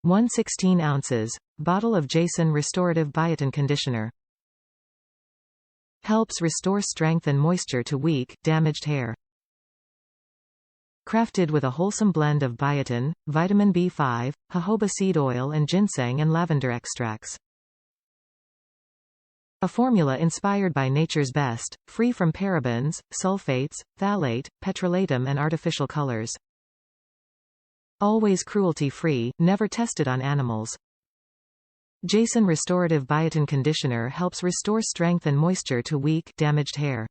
1/16 ounces, bottle of Ginseng Restorative Biotin Conditioner. Helps restore strength and moisture to weak, damaged hair. Crafted with a wholesome blend of biotin, vitamin B5, jojoba seed oil and ginseng and lavender extracts. A formula inspired by nature's best, free from parabens, sulfates, phthalate, petrolatum and artificial colors. Always cruelty-free, never tested on animals. Ginseng Restorative Biotin Conditioner helps restore strength and moisture to weak, damaged hair.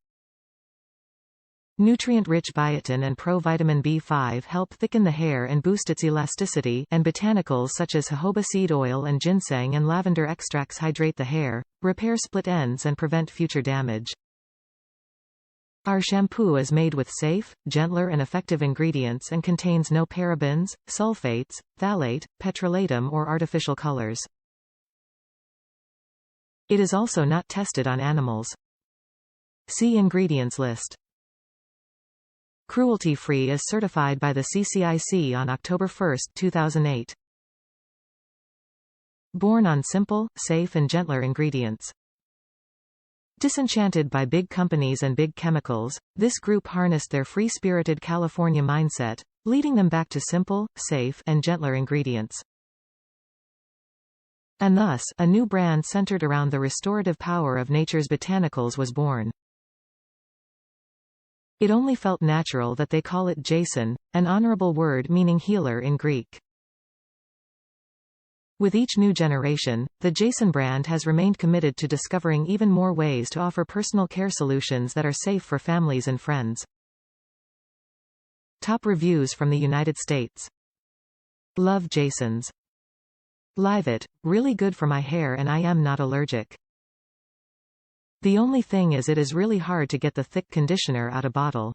Nutrient-rich biotin and pro-vitamin B5 help thicken the hair and boost its elasticity, and botanicals such as jojoba seed oil and ginseng and lavender extracts hydrate the hair, repair split ends and prevent future damage. Our shampoo is made with safe, gentler and effective ingredients and contains no parabens, sulfates, phthalate, petrolatum or artificial colors. It is also not tested on animals. See ingredients list. Cruelty-free is certified by the CCIC on October 1, 2008. Born on simple, safe and gentler ingredients. Disenchanted by big companies and big chemicals, this group harnessed their free-spirited California mindset, leading them back to simple, safe and gentler ingredients. And thus, a new brand centered around the restorative power of nature's botanicals was born. It only felt natural that they call it Ginseng, an honorable word meaning healer in Greek. With each new generation, the Ginseng brand has remained committed to discovering even more ways to offer personal care solutions that are safe for families and friends. Top reviews from the United States. Love Ginseng's. Live it, really good for my hair and I am not allergic. The only thing is it is really hard to get the thick conditioner out of bottle.